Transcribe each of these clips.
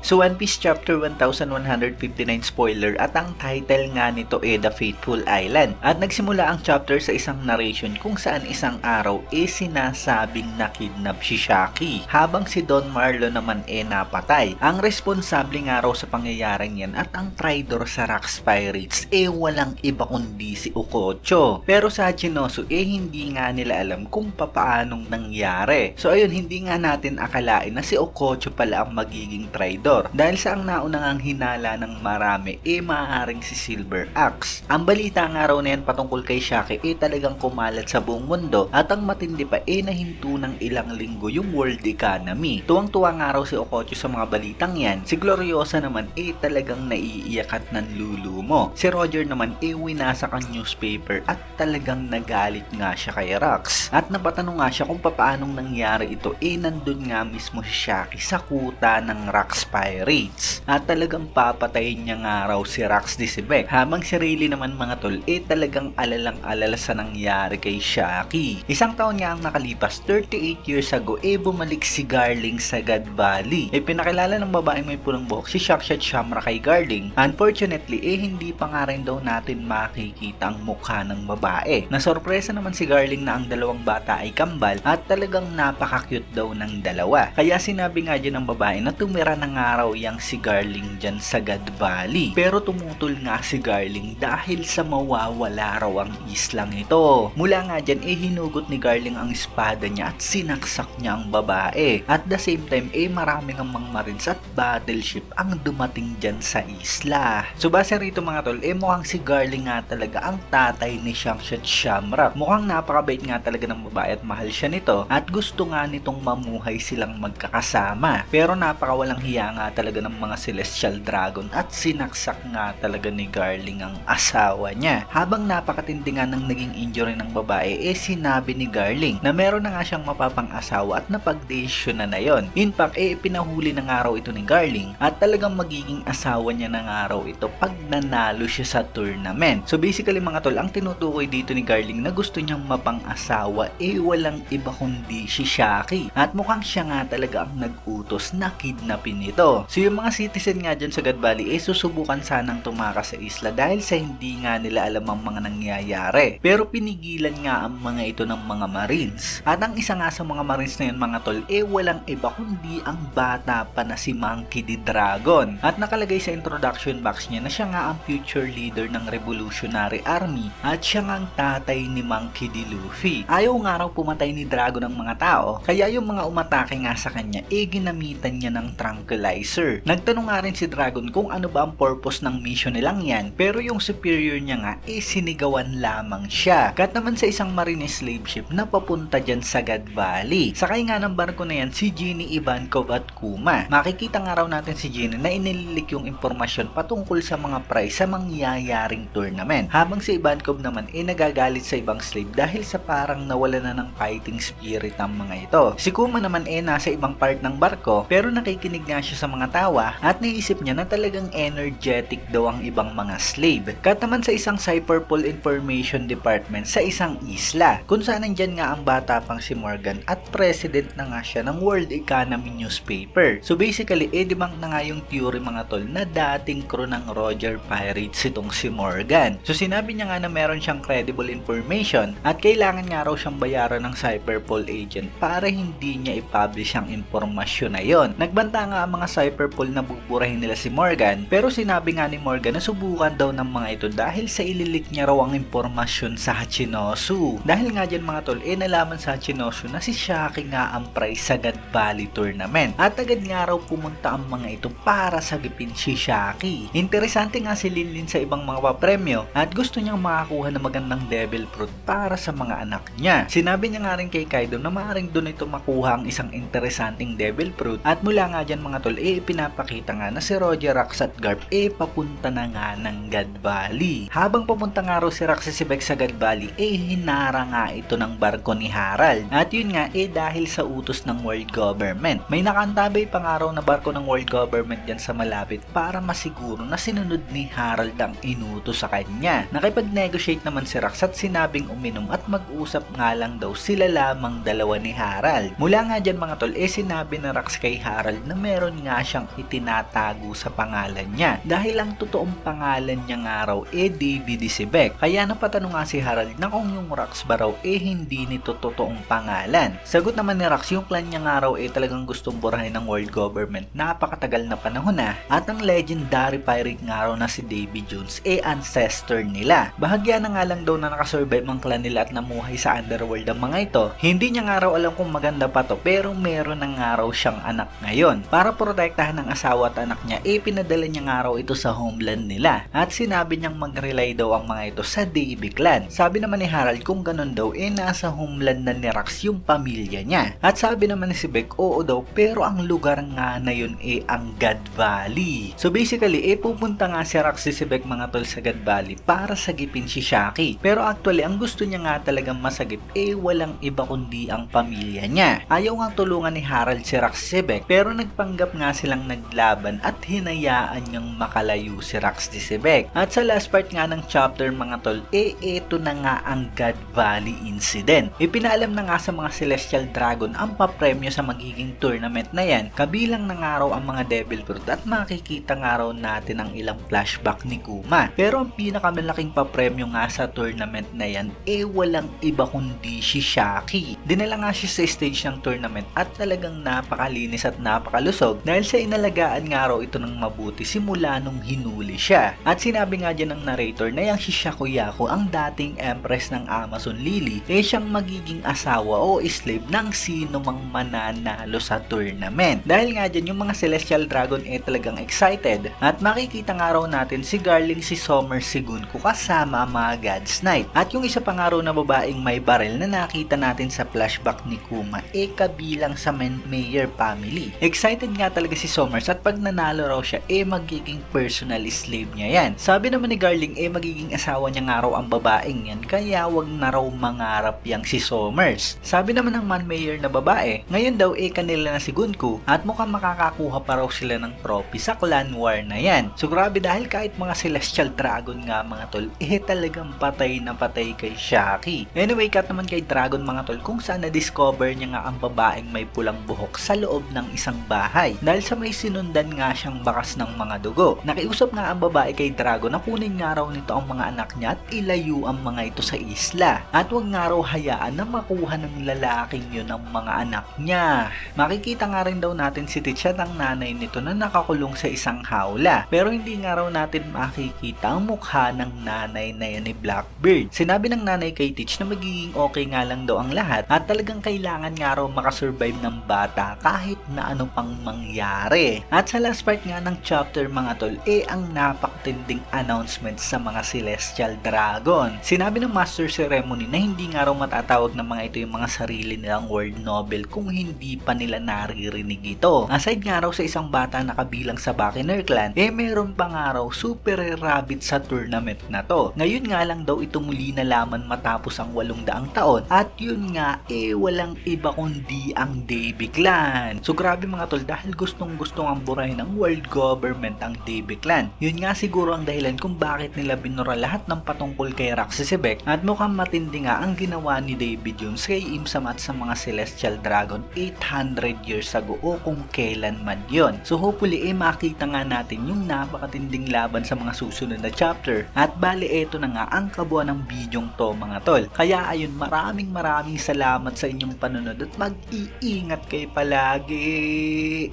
So One Piece Chapter 1159 spoiler at ang title nga nito The Fateful Island. At nagsimula ang chapter sa isang narration kung saan isang araw sinasabing nakidnap si Shaki habang si Don Marlo naman napatay. Ang responsable nga raw sa pangyayaring yan at ang traitor sa Rocks Pirates walang iba kundi si Okocho. Pero sa Hachinosu hindi nga nila alam kung papaanong nangyari. So ayun, hindi nga natin akalain na si Okocho pala ang magiging traitor. Dahil sa ang naunang hinala ng marami maaaring si Silver Axe. Ang balita nga raw na yan patungkol kay Shaki talagang kumalat sa buong mundo at ang matindi pa nahinto ng ilang linggo yung world economy. Tuwang-tuwa nga raw si Okocho sa mga balitang yan. Si Gloriosa naman talagang naiiyak at nanlulumo. Si Roger naman winasak ang newspaper at talagang nagalit nga siya kay Rox. At napatanong nga siya kung paanong nangyari ito nandun nga mismo si Shaki sa kuta ng Rocks Pirates. At talagang papatayin niya nga raw si Rox Disibek. Habang si Rayleigh naman mga tol talagang alalang-alala sa nangyari kay Shaki. Isang taon nga ang nakalipas, 38 years ago bumalik si Garling sa God Valley. Pinakilala ng babaeng may pulang buhok si Shakshat Shamra kay Garling. Unfortunately hindi pa nga rin daw natin makikita ang mukha ng babae. Nasorpresa naman si Garling na ang dalawang bata ay kambal at talagang napaka-cute daw ng dalawa. Kaya sinabi nga dyan ng babae na tumira ng araw yang si Garling dyan sa God Valley. Pero tumutol nga si Garling dahil sa mawawala raw ang islang ito. Mula nga dyan hinugot ni Garling ang espada niya at sinaksak niya ang babae. At the same time maraming ang mga marines at battleship ang dumating dyan sa isla. So base rito mga tol mukhang si Garling nga talaga ang tatay ni Shakshat Shamrock. Mukhang napakabait nga talaga ng babae at mahal siya nito at gusto nga nitong mamuhay silang magkakasama. Pero napakawalang hiya nga talaga ng mga Celestial Dragon at sinaksak nga talaga ni Garling ang asawa niya. Habang napakatindi nga ng naging injury ng babae sinabi ni Garling na meron na nga siyang mapapang-asawa at napag-desisyon na yon. In fact pinahuli ng araw ito ni Garling at talagang magiging asawa niya ng araw ito pag nanalo siya sa tournament. So basically mga tol, ang tinutukoy dito ni Garling na gusto niyang mapang-asawa walang iba kundi si Shaki. At mukhang siya nga talaga ang nag-utos na kidnapin ito. So yung mga citizen nga dyan sa God Valley susubukan sanang tumakas sa isla dahil sa hindi nga nila alam ang mga nangyayari. Pero pinigilan nga ang mga ito ng mga marines. At ang isa nga sa mga marines na yun mga tol walang iba kundi ang bata pa na si Monkey D. Dragon. At nakalagay sa introduction box niya na siya nga ang future leader ng Revolutionary Army at siya nga ang tatay ni Monkey D. Luffy. Ayaw nga raw pumatay ni Dragon ng mga tao kaya yung mga umatake nga sa kanya ginamitan niya ng tranquilizer. Nagtanong nga rin si Dragon kung ano ba ang purpose ng mission nilang yan pero yung superior niya nga sinigawan lamang siya. Kat naman sa isang marine slave ship na papunta dyan sa God Valley. Sakay nga ng barko na yan si Ginny, Ivankov at Kuma. Makikita nga raw natin si Ginny na inilik yung impormasyon patungkol sa mga prize sa mangyayaring tournament. Habang si Ivankov naman nagagalit sa ibang slave dahil sa parang nawala na ng fighting spirit ang mga ito. Si Kuma naman nasa ibang part ng barko pero nakikinig nga siya sa mga tawa at naisip niya na talagang energetic daw ang ibang mga slave. Kat naman sa isang Cypherpol Information Department sa isang isla kung saan nandyan nga ang bata pang si Morgan at president na nga siya ng World Economy newspaper. So basically debunk na nga yung theory mga tol na dating crew ng Roger Pirates itong si Morgan. So sinabi niya nga na meron siyang credible information at kailangan nga raw siyang bayaran ng Cypherpol agent para hindi niya i-publish ang impormasyon na yon. Nagbanta nga ang mga Cypherpol na buburahin nila si Morgan pero sinabi nga ni Morgan na subukan daw ng mga ito dahil sa ililik niya raw ang impormasyon sa Hachinosu. Dahil nga dyan mga tol nalaman sa Hachinosu na si Shaki nga ang prize sa God Valley tournament at agad nga raw pumunta ang mga ito para sagipin si Shaki. Interesante nga si Linlin sa ibang mga papremyo at gusto niyang makakuha ng magandang devil fruit para sa mga anak niya. Sinabi niya nga rin kay Kaido na maaaring doon ito makuha ang isang interesanting devil fruit at mula nga dyan mga tol pinapakita nga na si Roger, Rox at Garp papunta na nga ng God Valley. Habang papunta nga raw si Rox si Beck sa God Valley hinara nga ito ng barko ni Harald at yun nga dahil sa utos ng world government. May nakaantabay pa nga raw na barko ng world government dyan sa malapit para masiguro na sinunod ni Harald ang inutos sa kanya. Nakipag-negotiate naman si Rox at sinabing uminom at mag-usap nga lang daw sila lamang dalawa ni Harald. Mula nga dyan mga tol sinabi na Rox kay Harald na meron nga nga siyang itinatago sa pangalan niya. Dahil ang totoong pangalan niya nga raw David Isabek. Kaya napatanong nga si Harald na kung yung Rax ba raw hindi nito totoong pangalan. Sagot naman ni Rax, yung clan niya nga raw talagang gustong burahin ng world government napakatagal na panahon na. At ang legendary pirate nga raw na si Davy Jones ancestor nila. Bahagya na nga lang daw na nakasurvive ang clan nila at namuhay sa underworld ang mga ito. Hindi niya nga raw alam kung maganda pa to, pero meron na nga raw siyang anak ngayon. Para protektahan ng asawa at anak niya, pinadala niya nga raw ito sa homeland nila. At sinabi niyang mag-rely daw ang mga ito sa Davy clan. Sabi naman ni Harald kung ganun daw, nasa homeland na ni Rax yung pamilya niya. At sabi naman ni si Beck, oo daw, pero ang lugar nga na yun ang God Valley. So basically, pupunta nga si Rax si Beck mga tol sa God Valley para sagipin si Shaki. Pero actually, ang gusto niya nga talagang masagip walang iba kundi ang pamilya niya. Ayaw nga tulungan ni Harald si Rax si Beck, pero nagpanggap nga silang naglaban at hinayaan niyang makalayo si Rax si Beck. At sa last part nga ng chapter mga tol, ito na nga ang God Valley incident. Ipinaalam na nga sa mga Celestial Dragon ang papremyo sa magiging tournament na yan. Kabilang na nga raw ang mga Devil Fruit at makikita nga raw natin ang ilang flashback ni Kuma. Pero ang pinakamalaking papremyo nga sa tournament na yan walang iba kundi si Shaki. Dinala nga siya sa stage ng tournament at talagang napakalinis at napakalusog dahil sa inalagaan nga raw ito ng mabuti simula nung hinuli siya. At sinabi nga dyan ng narrator na yung si Shakuyaku, ang dating empress ng Amazon Lily, siyang magiging asawa o slave ng sino mang mananalo sa tournament. Dahil nga dyan yung mga Celestial Dragon talagang excited at makikita nga raw natin si Garling, si Summer, si Gunko kasama ang mga God's Knight. At yung isa pa nga raw na babaeng may baril na nakita natin sa flashback ni Kuma kabilang sa Mayor family. Excited nga talaga si Summers at pag nanalo raw siya magiging personal slave niya yan. Sabi naman ni Garling magiging asawa niya nga raw ang babaeng yan kaya wag na raw mangarap yang si Summers. Sabi naman ng Mayor na babae, ngayon daw kanila na si Gunko at mukhang makakakuha pa raw sila ng trophy sa clan war na yan. So grabe dahil kahit mga Celestial Dragon nga mga tol, talagang patay na patay kay Shaki. Anyway, cut naman kay Dragon mga tol kung saan na-discover niya nga ang babaeng may pulang buhok sa loob ng isang bahay dahil sa may sinundan nga siyang bakas ng mga dugo. Nakiusap nga ang babae kay Dragon na kunin nga raw nito ang mga anak niya at ilayo ang mga ito sa isla at wag nga raw hayaan na makuha ng lalaking yun ang mga anak niya. Makikita nga rin daw natin si Teach at ang nanay nito na nakakulong sa isang hawla pero hindi nga raw natin makikita ang mukha ng nanay na yan ni Blackbeard. Sinabi ng nanay kay Teach na magiging okay nga lang daw ang lahat at talagang kailangan nga raw makasurvive ng bata kahit na ano pang mangyari. At sa last part nga ng chapter mga tol, ang napakatinding announcement sa mga Celestial Dragon. Sinabi ng Master Ceremony na hindi nga raw matatawag ng mga ito yung mga sarili nilang world novel kung hindi pa nila naririnig ito. Aside nga raw sa isang bata na kabilang sa Buccaneer clan, meron pa nga raw super rabbit sa tournament na to. Ngayon nga lang daw ito muli nalaman matapos ang 800 taon at yun nga walang iba kundi ang Davy clan. So grabe mga tol dahil gustong ang burahin ng world government ang Davy clan. Yun nga siguro ang dahilan kung bakit nila binura lahat ng patungkol kay Rax si Beck at mukhang matindi nga ang ginawa ni Davy Jones kay Imsam at sa mga Celestial Dragon 800 years ago o kung kailan man yun. So hopefully makita nga natin yung napakatinding laban sa mga susunod na chapter at bali ito na nga ang kabuuan ng bidyong to mga tol. Kaya ayun, maraming salamat sa inyong panonood at mag-iingat kayo palagi.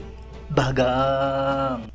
Bagang!